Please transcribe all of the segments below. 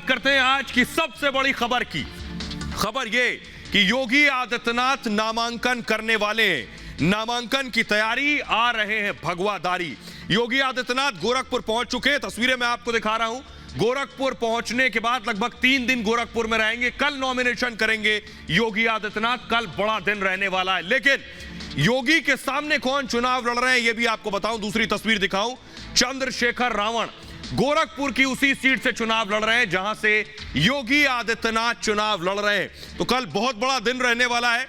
शुरुआत करते हैं आज की सबसे बड़ी खबर की। खबर यह कि योगी आदित्यनाथ नामांकन करने वाले हैं। नामांकन की तैयारी, आ रहे हैं भगवादारी। योगी आदित्यनाथ गोरखपुर पहुंच चुके हैं। तस्वीरें मैं आपको दिखा रहा हूं। गोरखपुर पहुंचने के बाद लगभग 3 दिन गोरखपुर में रहेंगे। कल नॉमिनेशन करेंगे योगी आदित्यनाथ। कल बड़ा दिन रहने वाला है। लेकिन योगी के सामने कौन चुनाव लड़ रहे हैं यह भी आपको बताऊं। दूसरी तस्वीर दिखाऊं। चंद्रशेखर रावण गोरखपुर की उसी सीट से चुनाव लड़ रहे हैं जहां से योगी आदित्यनाथ चुनाव लड़ रहे हैं। तो कल बहुत बड़ा दिन रहने वाला है।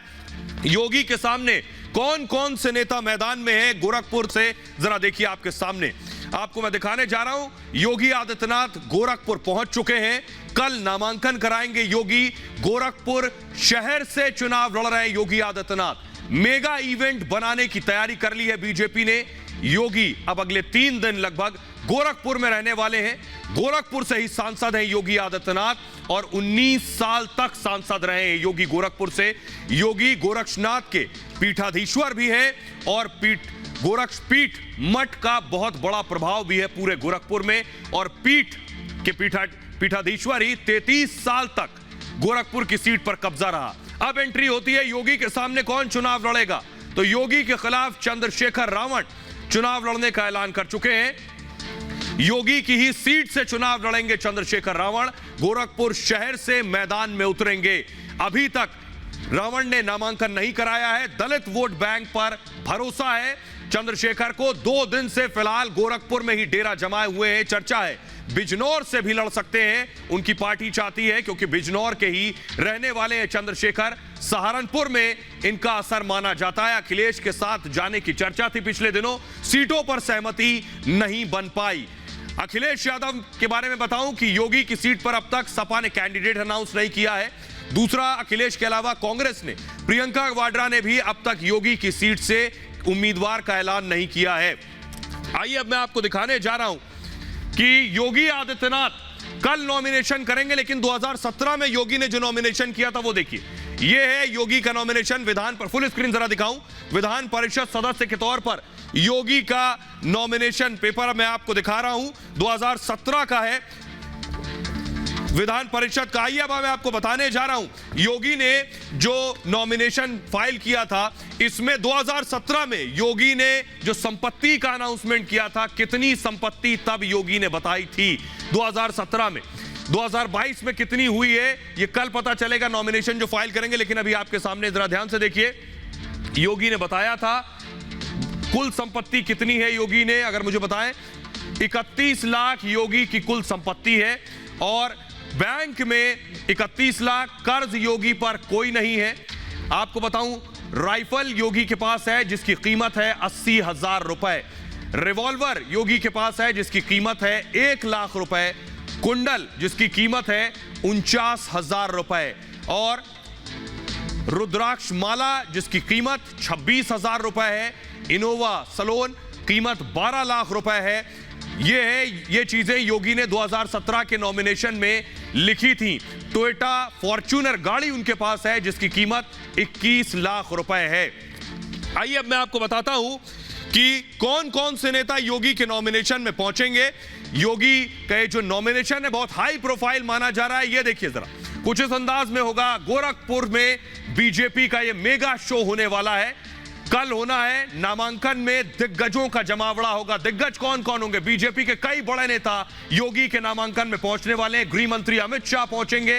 योगी के सामने कौन कौन से नेता मैदान में हैं गोरखपुर से, जरा देखिए आपके सामने। आपको मैं दिखाने जा रहा हूं। योगी आदित्यनाथ गोरखपुर पहुंच चुके हैं। कल नामांकन कराएंगे योगी। गोरखपुर शहर से चुनाव लड़ रहे हैं योगी आदित्यनाथ। मेगा इवेंट बनाने की तैयारी कर ली है बीजेपी ने। योगी अब अगले 3 दिन लगभग गोरखपुर में रहने वाले हैं। गोरखपुर से ही सांसद हैं योगी आदित्यनाथ और 19 साल तक सांसद रहे हैं योगी गोरखपुर से। योगी गोरक्षनाथ के पीठाधीश्वर भी हैं और गोरक्षपीठ मठ का बहुत बड़ा प्रभाव भी है पूरे गोरखपुर में। और पीठ के पीठाधीश्वर ही 33 साल तक गोरखपुर की सीट पर कब्जा रहा। अब एंट्री होती है योगी के सामने कौन चुनाव लड़ेगा। तो योगी के खिलाफ चंद्रशेखर रावण चुनाव लड़ने का ऐलान कर चुके हैं। योगी की ही सीट से चुनाव लड़ेंगे चंद्रशेखर रावण। गोरखपुर शहर से मैदान में उतरेंगे। अभी तक रावण ने नामांकन नहीं कराया है। दलित वोट बैंक पर भरोसा है चंद्रशेखर को। 2 दिन से फिलहाल गोरखपुर में ही डेरा जमाए हुए हैं। चर्चा है बिजनौर से भी लड़ सकते हैं। उनकी पार्टी चाहती है क्योंकि बिजनौर के ही रहने वाले हैं चंद्रशेखर। सहारनपुर में इनका असर माना जाता है। अखिलेश के साथ जाने की चर्चा थी पिछले दिनों। सीटों पर सहमति नहीं बन पाई। अखिलेश यादव के बारे में बताऊं कि योगी की सीट पर अब तक सपा ने कैंडिडेट अनाउंस नहीं किया है। दूसरा, अखिलेश के अलावा कांग्रेस ने, प्रियंका वाड्रा ने भी अब तक योगी की सीट से उम्मीदवार का ऐलान नहीं किया है। आइए अब मैं आपको दिखाने जा रहा हूं कि योगी आदित्यनाथ कल नॉमिनेशन करेंगे। लेकिन 2017 में योगी ने जो नॉमिनेशन किया था वो देखिए। यह है योगी का नॉमिनेशन। विधान पर फुल स्क्रीन जरा दिखाऊं। विधान परिषद सदस्य के तौर पर योगी का नॉमिनेशन पेपर मैं आपको दिखा रहा हूं। 2017 का है विधान परिषद का। आइए अब मैं आपको बताने जा रहा हूं योगी ने जो नॉमिनेशन फाइल किया था इसमें 2017 में योगी ने जो संपत्ति का अनाउंसमेंट किया था, कितनी संपत्ति तब योगी ने बताई थी 2017 में। 2022 में कितनी हुई है ये कल पता चलेगा नॉमिनेशन जो फाइल करेंगे। लेकिन अभी आपके सामने जरा ध्यान से देखिए। योगी ने बताया था कुल संपत्ति कितनी है। योगी ने अगर मुझे बताएं 31 लाख योगी की कुल संपत्ति है और बैंक में 31 लाख। कर्ज योगी पर कोई नहीं है। आपको बताऊं राइफल योगी के पास है जिसकी कीमत है 80,000 रुपए। रिवॉल्वर योगी के पास है जिसकी कीमत है 1 लाख रुपए। कुंडल जिसकी कीमत है 49,000 रुपए और रुद्राक्ष माला जिसकी कीमत 26,000 रुपए है। इनोवा सलोन कीमत 12 लाख रुपए है। ये चीजें योगी ने 2017 के नॉमिनेशन में लिखी थी। टोयोटा फॉर्च्यूनर गाड़ी उनके पास है जिसकी कीमत 21 लाख रुपए है। आइए अब मैं आपको बताता हूं कि कौन कौन से नेता योगी के नॉमिनेशन में पहुंचेंगे। योगी का जो नॉमिनेशन है बहुत हाई प्रोफाइल माना जा रहा है। ये देखिए जरा, कुछ इस अंदाज में होगा। गोरखपुर में बीजेपी का ये मेगा शो होने वाला है। कल होना है। नामांकन में दिग्गजों का जमावड़ा होगा। दिग्गज कौन कौन होंगे? बीजेपी के कई बड़े नेता योगी के नामांकन में पहुंचने वाले हैं। गृह मंत्री अमित शाह पहुंचेंगे।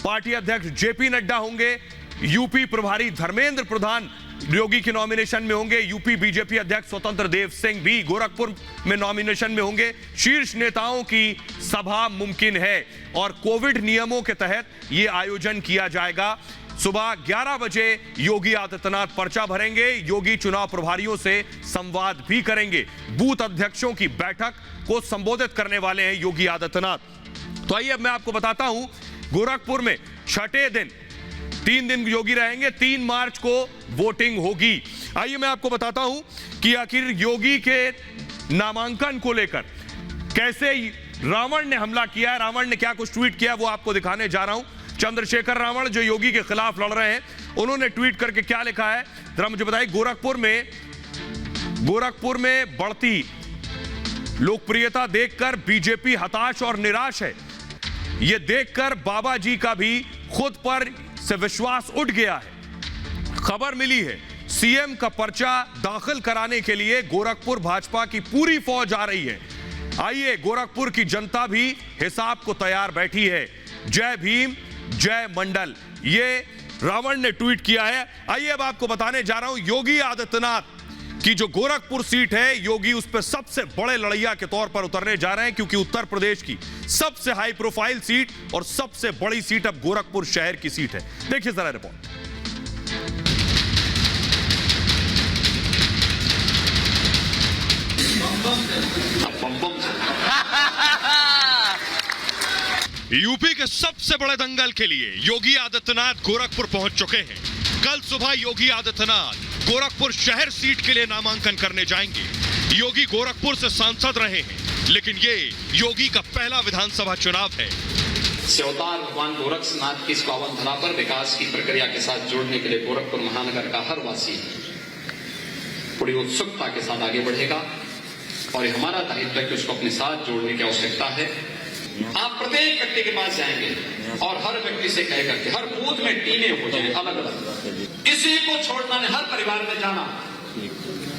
पार्टी अध्यक्ष जेपी नड्डा होंगे। यूपी प्रभारी धर्मेंद्र प्रधान योगी के नॉमिनेशन में होंगे। यूपी बीजेपी अध्यक्ष स्वतंत्र देव सिंह भी गोरखपुर में नॉमिनेशन में होंगे। शीर्ष नेताओं की सभा मुमकिन है और कोविड नियमों के तहत यह आयोजन किया जाएगा। सुबह 11 बजे योगी आदित्यनाथ पर्चा भरेंगे। योगी चुनाव प्रभारियों से संवाद भी करेंगे। बूथ अध्यक्षों की बैठक को संबोधित करने वाले हैं योगी आदित्यनाथ। तो आइए अब मैं आपको बताता हूं गोरखपुर में छठे दिन 3 दिन योगी रहेंगे। 3 मार्च को वोटिंग होगी। आइए मैं आपको बताता हूं कि आखिर योगी के नामांकन को लेकर कैसे रावण ने हमला किया है। रावण ने क्या कुछ ट्वीट किया वो आपको दिखाने जा रहा हूं। चंद्रशेखर रावण जो योगी के खिलाफ लड़ रहे हैं उन्होंने ट्वीट करके क्या लिखा है जरा मुझे बताइए। गोरखपुर में बढ़ती लोकप्रियता देखकर बीजेपी हताश और निराश है। ये देखकर बाबा जी का भी खुद पर से विश्वास उठ गया है। खबर मिली है सीएम का पर्चा दाखिल कराने के लिए गोरखपुर भाजपा की पूरी फौज आ रही है। आइए, गोरखपुर की जनता भी हिसाब को तैयार बैठी है। जय भीम, जय मंडल, ये रावण ने ट्वीट किया है। आइए अब आपको बताने जा रहा हूं, योगी आदित्यनाथ की जो गोरखपुर सीट है, योगी उस पर सबसे बड़े लड़ैया के तौर पर उतरने जा रहे हैं, क्योंकि उत्तर प्रदेश की सबसे हाई प्रोफाइल सीट और सबसे बड़ी सीट अब गोरखपुर शहर की सीट है। देखिए जरा रिपोर्ट। यूपी के सबसे बड़े दंगल के लिए योगी आदित्यनाथ गोरखपुर पहुंच चुके हैं। कल सुबह योगी आदित्यनाथ गोरखपुर शहर सीट के लिए नामांकन करने जाएंगे। योगी गोरखपुर से सांसद रहे हैं, लेकिन ये योगी का पहला विधानसभा चुनाव है। अवतार भगवान गोरक्षनाथ की इस पावन धरा पर विकास की प्रक्रिया के साथ जोड़ने के लिए गोरखपुर महानगर का हर वासी बड़ी उत्सुकता के साथ आगे बढ़ेगा और ये हमारा दायित्व है कि उसको अपने साथ जोड़ने की आवश्यकता है। आप प्रत्येक व्यक्ति के पास जाएंगे और हर व्यक्ति से कह करके हर बूथ में टीमें हो जाए अलग अलग, किसी को छोड़ना नहीं, हर परिवार में जाना,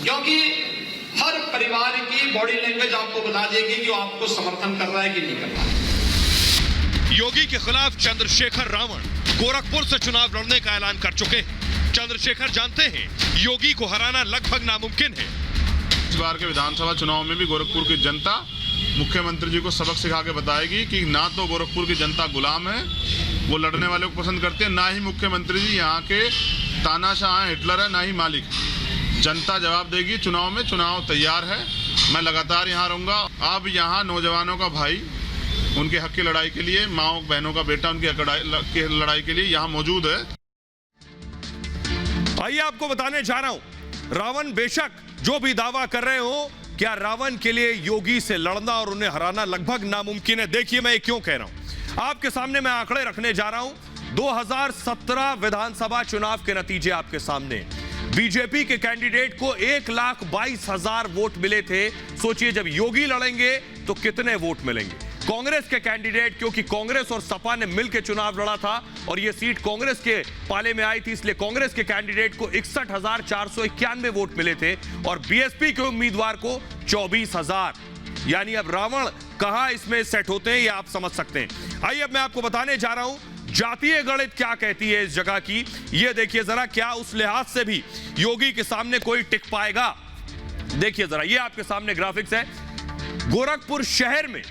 क्योंकि हर परिवार की बॉडी लैंग्वेज आपको बता देगी कि वो आपको समर्थन कर रहा है कि नहीं कर रहा है। योगी के खिलाफ चंद्रशेखर रावण गोरखपुर से चुनाव लड़ने का ऐलान कर चुके हैं। चंद्रशेखर जानते हैं योगी को हराना लगभग नामुमकिन है। इस बार के विधानसभा चुनाव में भी गोरखपुर की जनता मुख्यमंत्री जी को सबक सिखा के बताएगी कि ना तो गोरखपुर की जनता गुलाम है, वो लड़ने वाले को पसंद करते हैं, ना ही मुख्यमंत्री जी यहाँ के तानाशाह हैं, हिटलर है, ना ही मालिक। जनता जवाब देगी चुनाव में। चुनाव तैयार है, मैं लगातार यहाँ रहूंगा। अब यहाँ नौजवानों का भाई उनके हक की लड़ाई के लिए, माओ बहनों का बेटा उनकी लड़ाई के लिए यहाँ मौजूद है। आइए आपको बताने जा रहा हूं, रावण बेशक जो भी दावा कर रहे हो, क्या रावण के लिए योगी से लड़ना और उन्हें हराना लगभग नामुमकिन है। देखिए मैं क्यों कह रहा हूं, आपके सामने मैं आंकड़े रखने जा रहा हूं। 2017 विधानसभा चुनाव के नतीजे आपके सामने। बीजेपी के कैंडिडेट को 1,22,000 वोट मिले थे। सोचिए जब योगी लड़ेंगे तो कितने वोट मिलेंगे। कांग्रेस के कैंडिडेट, क्योंकि कांग्रेस और सपा ने मिलकर चुनाव लड़ा था और यह सीट कांग्रेस के पाले में आई थी, इसलिए कांग्रेस के कैंडिडेट को 61,491 वोट मिले थे और बीएसपी के उम्मीदवार को 24,000। यानी अब रावण कहां इसमें सेट होते हैं, यह आप समझ सकते हैं। आइए अब मैं आपको बताने जा रहा हूं जातीय गणित क्या कहती है इस जगह की। यह देखिए जरा, क्या उस लिहाज से भी योगी के सामने कोई टिक पाएगा। देखिए जरा, यह आपके सामने ग्राफिक्स है। गोरखपुर शहर में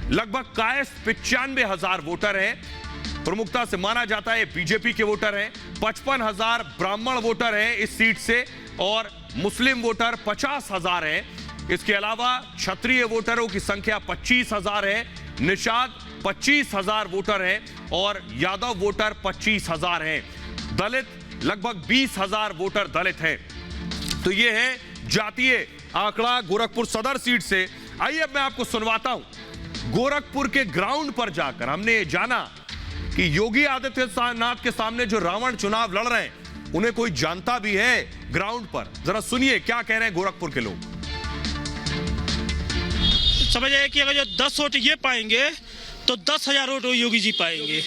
लगभग कायस 95,000 वोटर हैं। प्रमुखता से माना जाता है बीजेपी के वोटर हैं। 55,000 ब्राह्मण वोटर हैं इस सीट से और मुस्लिम वोटर 50,000 हैं। इसके अलावा क्षत्रिय वोटरों की संख्या 25,000 है, निषाद 25,000 वोटर हैं और यादव वोटर 25,000 हैं। दलित लगभग 20,000 वोटर दलित हैं। तो ये है जातीय आंकड़ा गोरखपुर सदर सीट से। आइए अब मैं आपको सुनवाता हूं, गोरखपुर के ग्राउंड पर जाकर हमने जाना कि योगी आदित्यनाथ के सामने जो रावण चुनाव लड़ रहे हैं उन्हें कोई जानता भी है ग्राउंड पर। जरा सुनिए क्या कह रहे हैं गोरखपुर के लोग। समझ आए कि अगर जो 10 वोट ये पाएंगे तो 10,000 वोट योगी जी पाएंगे।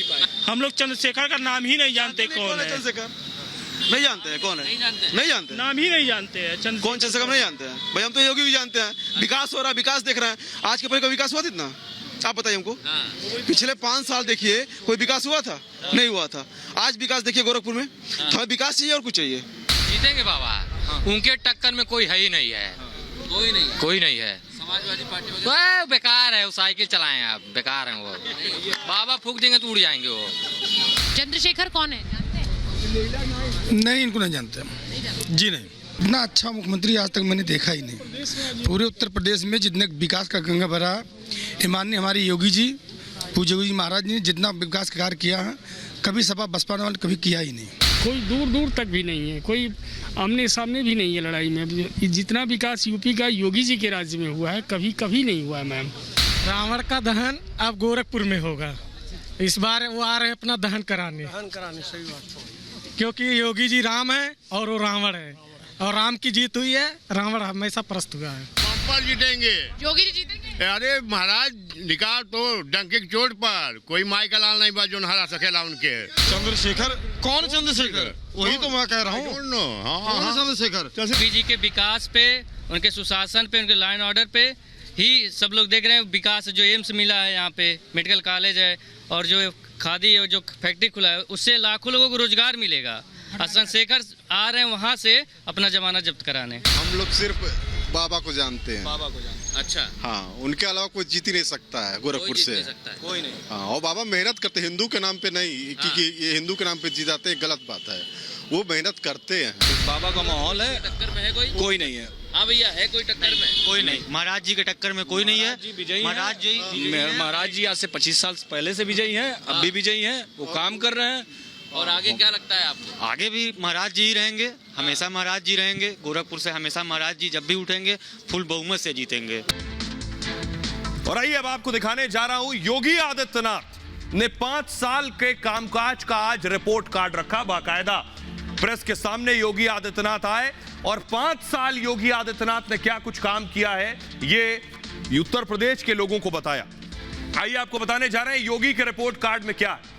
हम लोग चंद्रशेखर का नाम ही नहीं जानते कौन है। नहीं जानते हैं कौन है, नहीं जानते, नाम ही नहीं जानते हैं। कौन चंद्रशेखर नहीं जानते हैं भाई, हम तो योगी भी जानते हैं। विकास हो रहा है, विकास देख रहे हैं। आज के पहले का विकास हुआ था इतना, आप बताइए हमको। पिछले 5 साल देखिए कोई विकास हुआ था, नहीं हुआ था। आज विकास देखिए गोरखपुर में, हमें विकास चाहिए और कुछ चाहिए। जीतेंगे बाबा, उनके टक्कर में कोई है ही नहीं है, कोई नहीं है। समाजवादी पार्टी तो बेकार है, वो साइकिल चलाएं आप, बेकार है वो। बाबा फूक देंगे तो उड़ जाएंगे वो। चंद्रशेखर कौन है, नहीं, इनको नहीं जानते जी, नहीं। इतना अच्छा मुख्यमंत्री आज तक मैंने देखा ही नहीं। पूरे उत्तर प्रदेश में जितने विकास का गंगा भरा, माननीय हमारे योगी जी, पूज्य योगी जी महाराज ने जितना विकास का कार्य किया है, कभी सपा बसपा वाले कभी किया ही नहीं। कोई दूर दूर तक भी नहीं है, कोई आमने सामने भी नहीं है लड़ाई में। जितना विकास यूपी का योगी जी के राज्य में हुआ है कभी कभी नहीं हुआ है मैम। रावण का दहन अब गोरखपुर में होगा। इस बार वो आ रहे हैं अपना दहन कराने। सही बात, क्योंकि योगी जी राम है और वो रावण है, और राम की जीत हुई है, रावण हमेशा परास्त हुआ है। जीतेंगे, योगी जी जीतेंगे। अरे महाराज निकाल तो डंके की चोट पर कोई माई का लाल नहीं बा जो हरा सकेला उनके। चंद्रशेखर कौन चंद्रशेखर? वही तो मैं कह रहा हूँ। चंद्रशेखर बीजी के विकास पे, उनके सुशासन पे, उनके लॉ एंड ऑर्डर पे ही सब लोग देख रहे हैं। विकास जो एम्स मिला है, यहाँ पे मेडिकल कॉलेज है, और जो खादी और जो फैक्ट्री खुला है उससे लाखों लोगों को रोजगार मिलेगा। चंद्रशेखर आ रहे हैं वहाँ से अपना जमानत जब्त कराने। हम लोग सिर्फ बाबा को जानते हैं। बाबा को जानते? अच्छा। हाँ, उनके अलावा कोई जीत ही नहीं सकता है गोरखपुर से। कोई नहीं। हाँ, और बाबा मेहनत करते, हिंदू के नाम पे नहीं कि ये हिंदू के नाम पे जीत जाते हैं, गलत बात है। वो मेहनत करते हैं। बाबा का माहौल है। टक्कर में है कोई नहीं है। हाँ भैया, है कोई टक्कर में? कोई नहीं। महाराज जी के टक्कर में कोई नहीं है। महाराज जी आज से 25 साल पहले से विजयी हैं, अब भी विजयी हैं, वो काम कर रहे हैं। और आगे क्या लगता है आपको? आगे भी महाराज जी ही रहेंगे, हमेशा महाराज जी रहेंगे। गोरखपुर से हमेशा महाराज जी जब भी उठेंगे फुल बहुमत से जीतेंगे। और आइए अब आपको दिखाने जा रहा हूं, योगी आदित्यनाथ ने 5 साल के कामकाज का आज रिपोर्ट कार्ड रखा। बाकायदा प्रेस के सामने योगी आदित्यनाथ आए और 5 साल योगी आदित्यनाथ ने क्या कुछ काम किया है ये उत्तर प्रदेश के लोगों को बताया। आइए आपको बताने जा रहे हैं योगी के रिपोर्ट कार्ड में क्या है।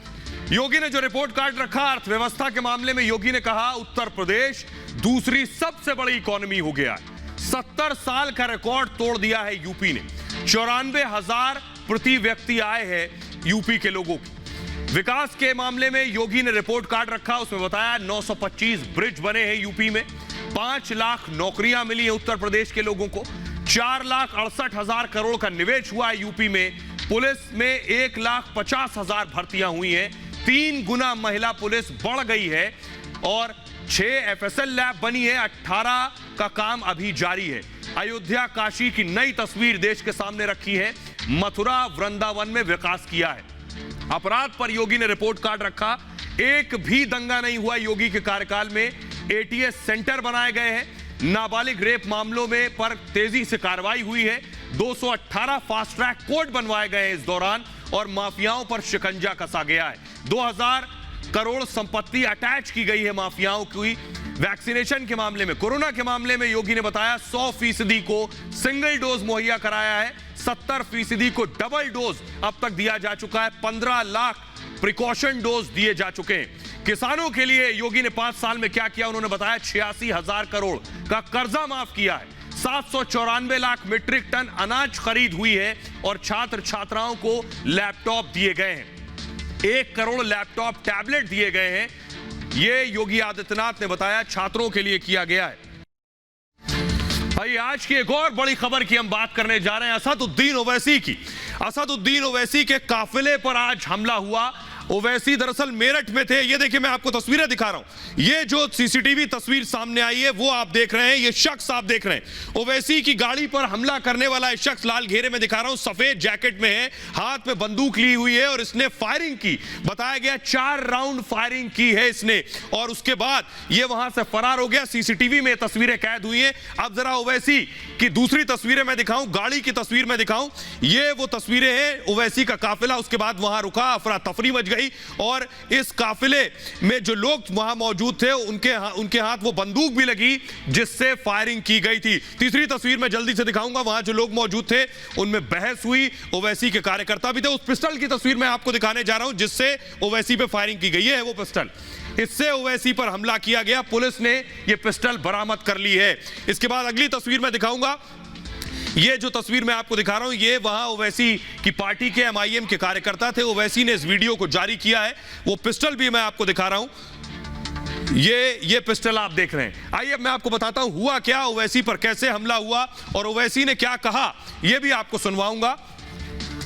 योगी ने जो रिपोर्ट कार्ड रखा, अर्थव्यवस्था के मामले में योगी ने कहा उत्तर प्रदेश दूसरी सबसे बड़ी इकोनॉमी हो गया है। 70 साल का रिकॉर्ड तोड़ दिया है यूपी ने। 94,000 प्रति व्यक्ति आए हैं यूपी के लोगों की। विकास के मामले में योगी ने रिपोर्ट कार्ड रखा, उसमें बताया 925 ब्रिज बने हैं यूपी में, 5 लाख नौकरियां मिली हैं उत्तर प्रदेश के लोगों को, 4,68,000 करोड़ का निवेश हुआ है यूपी में, पुलिस में 1,50,000 भर्तियां हुई हैं, 3 गुना महिला पुलिस बढ़ गई है और 6 FSL लैब बनी है, 18 का काम अभी जारी है। अयोध्या काशी की नई तस्वीर देश के सामने रखी है, मथुरा वृंदावन में विकास किया है। अपराध पर योगी ने रिपोर्ट कार्ड रखा, एक भी दंगा नहीं हुआ योगी के कार्यकाल में। ATS सेंटर बनाए गए हैं, नाबालिग रेप मामलों में पर तेजी से कार्रवाई हुई है, 218 फास्ट ट्रैक कोर्ट बनवाए गए हैं इस दौरान और माफियाओं पर शिकंजा कसा गया है। 2000 करोड़ संपत्ति अटैच की गई है माफियाओं की। वैक्सीनेशन के मामले में, कोरोना के मामले में योगी ने बताया 100% को सिंगल डोज मुहैया कराया है, 70% को डबल डोज अब तक दिया जा चुका है, 15 लाख प्रिकॉशन डोज दिए जा चुके हैं। किसानों के लिए योगी ने 5 साल में क्या किया उन्होंने बताया, 86,000 करोड़ का कर्जा माफ किया है, 794 लाख मीट्रिक टन अनाज खरीद हुई है और छात्र छात्राओं को लैपटॉप दिए गए हैं, 1 करोड़ लैपटॉप टैबलेट दिए गए हैं। ये योगी आदित्यनाथ ने बताया छात्रों के लिए किया गया है। भाई आज की एक और बड़ी खबर की हम बात करने जा रहे हैं असदुद्दीन ओवैसी की। असदुद्दीन ओवैसी के काफिले पर आज हमला हुआ। ओवैसी दरअसल मेरठ में थे। ये देखिए मैं आपको तस्वीरें दिखा रहा हूं, ये जो सीसीटीवी तस्वीर सामने आई है वो आप देख रहे हैं, ये शख्स आप देख रहे हैं ओवैसी की गाड़ी पर हमला करने वाला एक शख्स लाल घेरे में दिखा रहा हूं, सफेद जैकेट में है, हाथ में बंदूक ली हुई है और इसने फायरिंग की, बताया गया 4 राउंड फायरिंग की है इसने और उसके बाद ये वहां से फरार हो गया। सीसीटीवी में तस्वीरें कैद हुई हैं। अब जरा ओवैसी की दूसरी तस्वीरें मैं दिखाऊं, गाड़ी की तस्वीर मैं दिखाऊं, ये वो तस्वीरें हैं ओवैसी का काफिला उसके बाद वहां रुका, अफरा तफरी मच गई और इस काफिले में जो लोग वहां मौजूद थे उनके हाथ वो बंदूक भी लगी जिससे फायरिंग की गई थी। तीसरी तस्वीर मैं जल्दी से दिखाऊंगा, वहां जो लोग मौजूद थे उनमें बहस हुई, ओवैसी के कार्यकर्ता भी थे। उस पिस्टल की तस्वीर मैं आपको दिखाने जा रहा हूं जिससे ओवैसी पे फायरिंग की गई है, वो पिस्टल, इससे ओवैसी पर हमला किया गया, पुलिस ने यह पिस्टल बरामद कर ली है। इसके बाद अगली तस्वीर मैं दिखाऊंगा, ये जो तस्वीर मैं आपको दिखा रहा हूं ये वहां ओवैसी की पार्टी के MIM के कार्यकर्ता थे। ओवैसी ने इस वीडियो को जारी किया है, वो पिस्टल भी मैं आपको दिखा रहा हूं, ये पिस्टल आप देख रहे हैं। आइए मैं आपको बताता हूं हुआ क्या, ओवैसी पर कैसे हमला हुआ और ओवैसी ने क्या कहा यह भी आपको सुनवाऊंगा।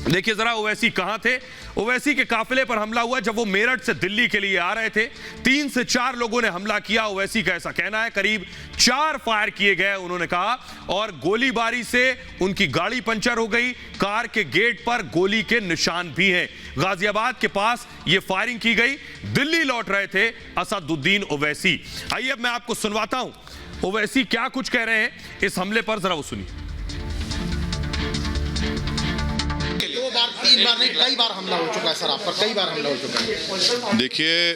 देखिए जरा ओवैसी कहां थे। ओवैसी के काफिले पर हमला हुआ जब वो मेरठ से दिल्ली के लिए आ रहे थे। 3 से 4 लोगों ने हमला किया, ओवैसी का ऐसा कहना है। करीब 4 फायर किए गए उन्होंने कहा और गोलीबारी से उनकी गाड़ी पंचर हो गई, कार के गेट पर गोली के निशान भी हैं। गाजियाबाद के पास ये फायरिंग की गई। दिल्ली लौट रहे थे असदुद्दीन ओवैसी। आइए अब मैं आपको सुनवाता हूं ओवैसी क्या कुछ कह रहे हैं इस हमले पर, जरा वो सुनिए। 2 बार 3 बार नहीं, कई बार हमला हो चुका है सर, आप पर कई बार हमला हो चुका है। देखिए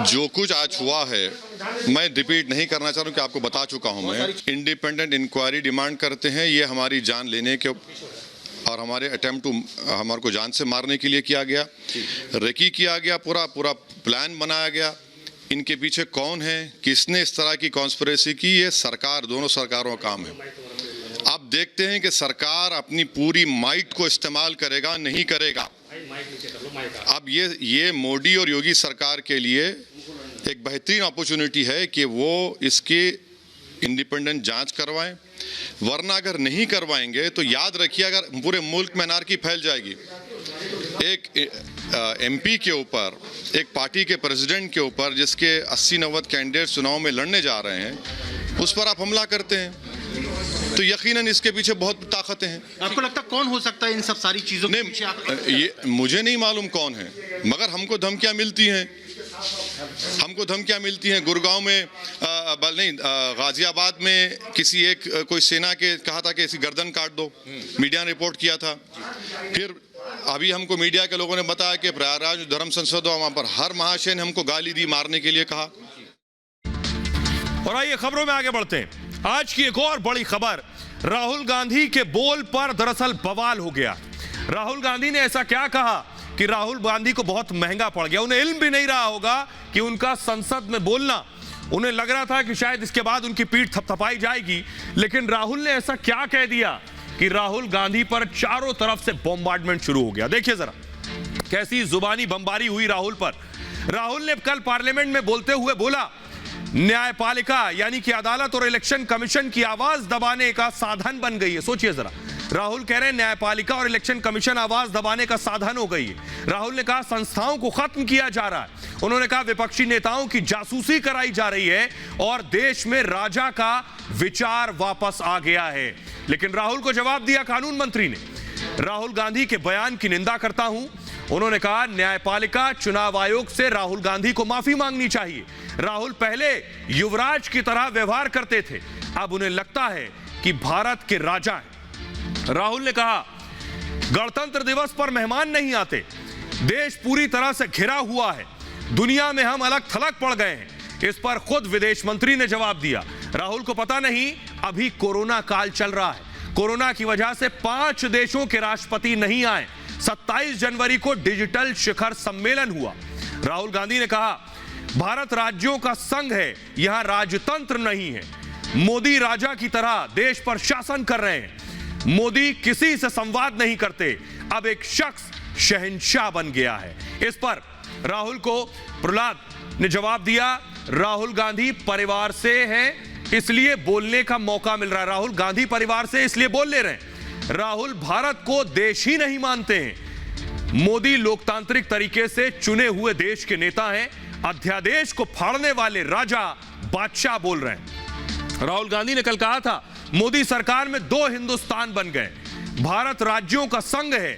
जो कुछ आज हुआ है मैं रिपीट नहीं करना चाह रहा हूं कि आपको बता चुका हूं। मैं इंडिपेंडेंट इंक्वायरी डिमांड करते हैं, ये हमारी जान लेने के और हमारे अटेम्प्ट टू हमारे को जान से मारने के लिए किया गया, रेकी किया गया, पूरा प्लान बनाया गया। इनके पीछे कौन है, किसने इस तरह की कॉन्स्पिरेसी की, ये सरकार, दोनों सरकारों का काम है। अब देखते हैं कि सरकार अपनी पूरी माइट को इस्तेमाल करेगा नहीं करेगा। अब ये मोदी और योगी सरकार के लिए एक बेहतरीन अपॉर्चुनिटी है कि वो इसकी इंडिपेंडेंट जांच करवाएं, वरना अगर नहीं करवाएंगे तो याद रखिए अगर पूरे मुल्क में अनार्की फैल जाएगी। एक एमपी के ऊपर, एक पार्टी के प्रेसिडेंट के ऊपर जिसके 80-90 कैंडिडेट चुनाव में लड़ने जा रहे हैं, उस पर आप हमला करते हैं तो यकीनन इसके पीछे बहुत ताकतें हैं। आपको लगता है कौन हो सकता है इन सब सारी चीजों के पीछे? ये मुझे नहीं मालूम कौन है, मगर हमको धमकियां मिलती हैं। गुड़गांव में गाजियाबाद में किसी एक कोई सेना के कहा था कि इसी गर्दन काट दो, मीडिया ने रिपोर्ट किया था। फिर अभी हमको मीडिया के लोगों ने बताया कि प्रयागराज धर्म संसद वहां पर हर महाशय ने हमको गाली दी, मारने के लिए कहा। और आइए खबरों में आगे बढ़ते हैं। आज की एक और बड़ी खबर, राहुल गांधी के बोल पर दरअसल बवाल हो गया। राहुल गांधी ने ऐसा क्या कहा कि राहुल गांधी को बहुत महंगा पड़ गया। उन्हें इल्म भी नहीं रहा होगा कि उनका संसद में बोलना, उन्हें लग रहा था कि शायद इसके बाद उनकी पीठ थपथपाई जाएगी, लेकिन राहुल ने ऐसा क्या कह दिया कि राहुल गांधी पर चारों तरफ से बॉम्बार्डमेंट शुरू हो गया। देखिए जरा कैसी जुबानी बमबारी हुई राहुल पर। राहुल ने कल पार्लियामेंट में बोलते हुए बोला, न्यायपालिका यानी कि अदालत और इलेक्शन कमीशन की आवाज दबाने का साधन बन गई है। सोचिए जरा, राहुल कह रहे हैं न्यायपालिका और इलेक्शन कमीशन आवाज दबाने का साधन हो गई है। राहुल ने कहा संस्थाओं को खत्म किया जा रहा है। उन्होंने कहा विपक्षी नेताओं की जासूसी कराई जा रही है और देश में राजा का विचार वापस आ गया है। लेकिन राहुल को जवाब दिया कानून मंत्री ने। राहुल गांधी के बयान की निंदा करता हूं। उन्होंने कहा न्यायपालिका चुनाव आयोग से राहुल गांधी को माफी मांगनी चाहिए। राहुल पहले युवराज की तरह व्यवहार करते थे, अब उन्हें लगता है कि भारत के राजा हैं। राहुल ने कहा गणतंत्र दिवस पर मेहमान नहीं आते, देश पूरी तरह से घिरा हुआ है, दुनिया में हम अलग थलग पड़ गए हैं। इस पर खुद विदेश मंत्री ने जवाब दिया, राहुल को पता नहीं अभी कोरोना काल चल रहा है, कोरोना की वजह से 5 देशों के राष्ट्रपति नहीं आए। 27 जनवरी को डिजिटल शिखर सम्मेलन हुआ। राहुल गांधी ने कहा भारत राज्यों का संघ है, यहां राजतंत्र नहीं है। मोदी राजा की तरह देश पर शासन कर रहे हैं। मोदी किसी से संवाद नहीं करते, अब एक शख्स शहंशाह बन गया है। इस पर राहुल को प्रहलाद ने जवाब दिया, राहुल गांधी परिवार से हैं इसलिए बोलने का मौका मिल रहा है। राहुल गांधी परिवार से इसलिए बोल ले रहे हैं। राहुल भारत को देश ही नहीं मानते हैं। मोदी लोकतांत्रिक तरीके से चुने हुए देश के नेता हैं। अध्यादेश को फाड़ने वाले राजा बादशाह बोल रहे हैं। राहुल गांधी ने कल कहा था मोदी सरकार में 2 हिंदुस्तान बन गए, भारत राज्यों का संघ है,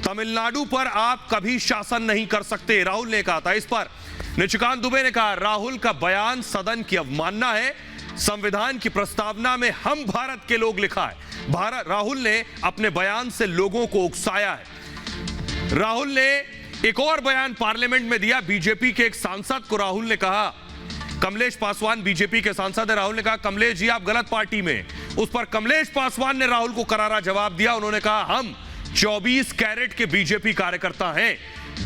तमिलनाडु पर आप कभी शासन नहीं कर सकते, राहुल ने कहा था। इस पर निशिकांत दुबे ने कहा राहुल का बयान सदन की अवमानना है, संविधान की प्रस्तावना में हम भारत के लोग लिखा है। राहुल ने अपने बयान से लोगों को उकसाया है। राहुल ने एक और बयान पार्लियामेंट में दिया। बीजेपी के एक सांसद को राहुल ने कहा, कमलेश पासवान बीजेपी के सांसद है, राहुल ने कहा कमलेश जी आप गलत पार्टी में। उस पर कमलेश पासवान ने राहुल को करारा जवाब दिया। उन्होंने कहा हम 24 कैरेट के बीजेपी कार्यकर्ता हैं,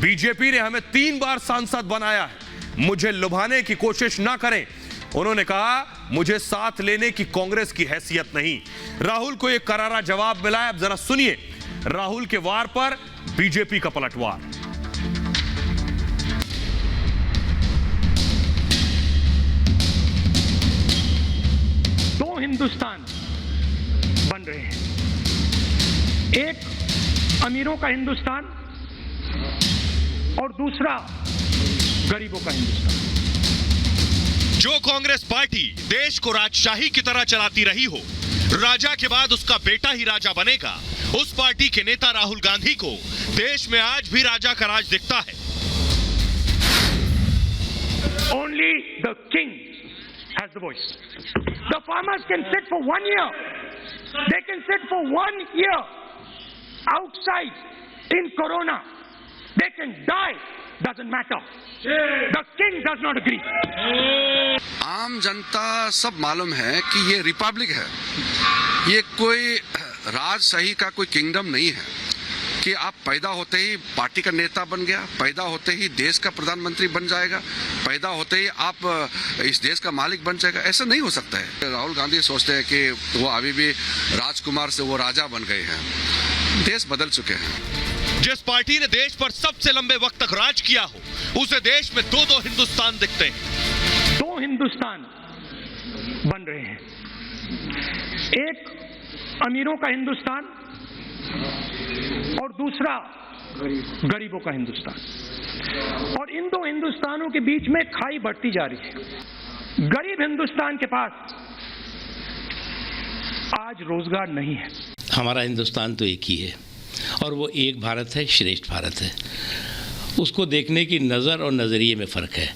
बीजेपी ने हमें 3 बार सांसद बनाया है, मुझे लुभाने की कोशिश ना करें। उन्होंने कहा मुझे साथ लेने की कांग्रेस की हैसियत नहीं। राहुल को एक करारा जवाब मिला है। अब जरा सुनिए राहुल के वार पर बीजेपी का पलटवार। 2 हिंदुस्तान बन रहे हैं, एक अमीरों का हिंदुस्तान और दूसरा गरीबों का हिंदुस्तान। जो कांग्रेस पार्टी देश को राजशाही की तरह चलाती रही हो, राजा के बाद उसका बेटा ही राजा बनेगा, उस पार्टी के नेता राहुल गांधी को देश में आज भी राजा का राज दिखता है। Only the king has the voice. The farmers can sit for 1 year. They can sit for 1 year outside in corona. They can die. Doesn't matter. The king does not agree. आम जनता सब मालूम है कि ये रिपब्लिक है, ये कोई राजशाही का कोई किंगडम नहीं है कि आप पैदा होते ही पार्टी का नेता बन गया, पैदा होते ही देश का प्रधानमंत्री बन जाएगा, पैदा होते ही आप इस देश का मालिक बन जाएगा। ऐसा नहीं हो सकता है। राहुल गांधी सोचते हैं कि वो अभी भी राजकुमार से वो राजा बन गए हैं। देश बदल चुके हैं। जिस पार्टी ने देश पर सबसे लंबे वक्त तक राज किया हो, उसे देश में दो दो हिंदुस्तान दिखते हैं। दो हिंदुस्तान बन रहे हैं, एक अमीरों का हिंदुस्तान और दूसरा गरीबों का हिंदुस्तान। और इन दो हिंदुस्तानों के बीच में खाई बढ़ती जा रही है। गरीब हिंदुस्तान के पास आज रोजगार नहीं है। हमारा हिंदुस्तान तो एक ही है और वो एक भारत है, श्रेष्ठ भारत है। उसको देखने की नज़र और नज़रिए में फ़र्क है।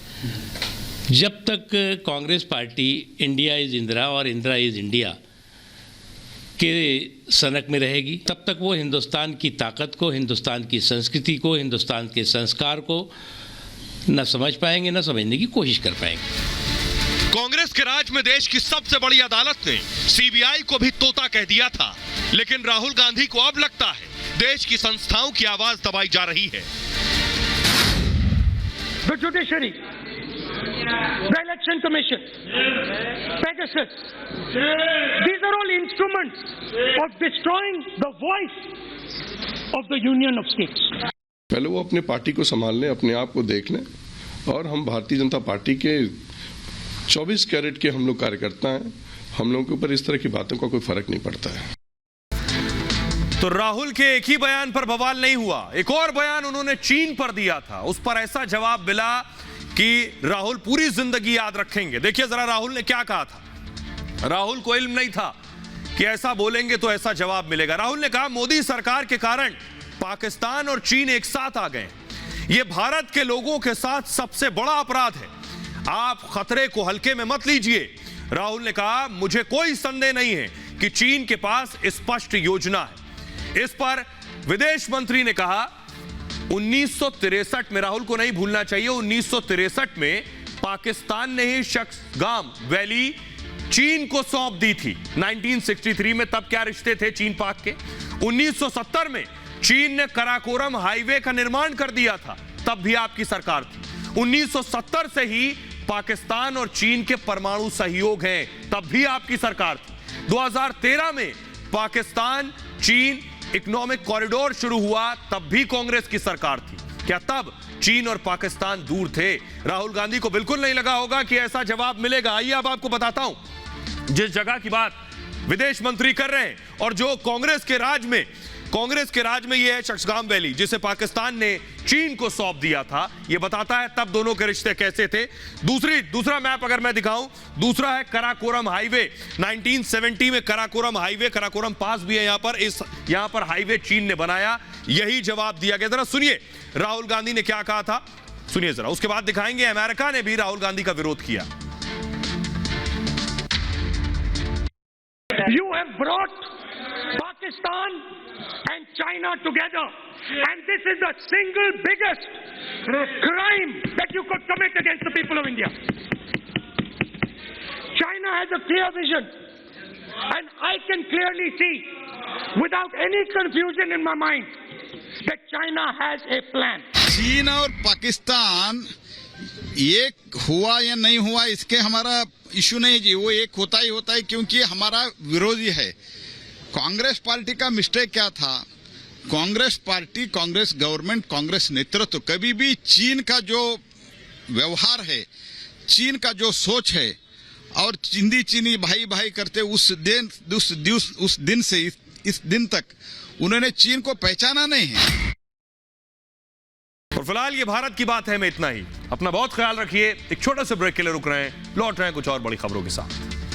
जब तक Congress party India is Indira और इंदिरा इज़ इंडिया के सनक में रहेगी, तब तक वो हिंदुस्तान की ताकत को, हिंदुस्तान की संस्कृति को, हिंदुस्तान के संस्कार को न समझ पाएंगे, न समझने की कोशिश कर पाएंगे। कांग्रेस के राज में देश की सबसे बड़ी अदालत ने सीबीआई को भी तोता कह दिया था, लेकिन राहुल गांधी को अब लगता है देश की संस्थाओं की आवाज दबाई जा रही है। The judiciary, the election commission, Pegasus, these are all instruments of destroying the voice of the Union of States. पहले वो अपने पार्टी को संभाल लें, अपने आप को देख लें, और हम भारतीय जनता पार्टी के 24 कैरेट के हम लोग कार्यकर्ता हैं। हम लोगों के ऊपर इस तरह की बातों का कोई फर्क नहीं पड़ता है। तो राहुल के एक ही बयान पर बवाल नहीं हुआ, एक और बयान उन्होंने चीन पर दिया था। उस पर ऐसा जवाब मिला कि राहुल पूरी जिंदगी याद रखेंगे। देखिए जरा राहुल ने क्या कहा था। राहुल को इल्म नहीं था कि ऐसा बोलेंगे तो ऐसा जवाब मिलेगा। राहुल ने कहा, मोदी सरकार के कारण पाकिस्तान और चीन एक साथ आ गए। यह भारत के लोगों के साथ सबसे बड़ा अपराध है। आप खतरे को हल्के में मत लीजिए। राहुल ने कहा, मुझे कोई संदेह नहीं है कि चीन के पास स्पष्ट योजना है। इस पर विदेश मंत्री ने कहा, 1963 में, राहुल को नहीं भूलना चाहिए, 1963 में पाकिस्तान ने ही शक्सगाम वैली चीन को सौंप दी थी। 1963 में तब क्या रिश्ते थे चीन पाक के। 1970 में चीन ने कराकोरम हाईवे का निर्माण कर दिया था, तब भी आपकी सरकार थी। 1970 से ही पाकिस्तान और चीन के परमाणु सहयोग हैं, तब भी आपकी सरकार थी। 2013 में पाकिस्तान चीन इकोनॉमिक कॉरिडोर शुरू हुआ, तब भी कांग्रेस की सरकार थी। क्या तब चीन और पाकिस्तान दूर थे? राहुल गांधी को बिल्कुल नहीं लगा होगा कि ऐसा जवाब मिलेगा। आइए अब आपको बताता हूं जिस जगह की बात विदेश मंत्री कर रहे हैं और जो कांग्रेस के राज में यह है शक्सगाम वैली, जिसे पाकिस्तान ने चीन को सौंप दिया था। यह बताता है तब दोनों के रिश्ते कैसे थे। दूसरा मैप अगर मैं दिखाऊं, दूसरा है कराकोरम हाईवे। 1970 में कराकोरम हाईवे, कराकोरम पास भी है यहां पर हाईवे चीन ने बनाया। यही जवाब दिया गया। जरा सुनिए राहुल गांधी ने क्या कहा था, सुनिए जरा, उसके बाद दिखाएंगे अमेरिका ने भी राहुल गांधी का विरोध किया। You have brought Pakistan and China together, and this is the single biggest crime that you could commit against the people of India. China has a clear vision, and I can clearly see, without any confusion in my mind, that China has a plan. चीन और पाकिस्तान एक हुआ या नहीं हुआ इसके हमारा issue नहीं जी, वो एक होता है क्योंकि हमारा विरोधी है। कांग्रेस पार्टी का मिस्टेक क्या था, कांग्रेस पार्टी, कांग्रेस गवर्नमेंट, कांग्रेस नेतृत्व कभी भी चीन का जो व्यवहार है, चीन का जो सोच है और चीनी भाई भाई करते उस दिन से इस दिन तक उन्होंने चीन को पहचाना नहीं है। और फिलहाल ये भारत की बात है में इतना ही। अपना बहुत ख्याल रखिए। एक छोटे से ब्रेक के लिए रुक रहे हैं, लौट रहे हैं कुछ और बड़ी खबरों के साथ।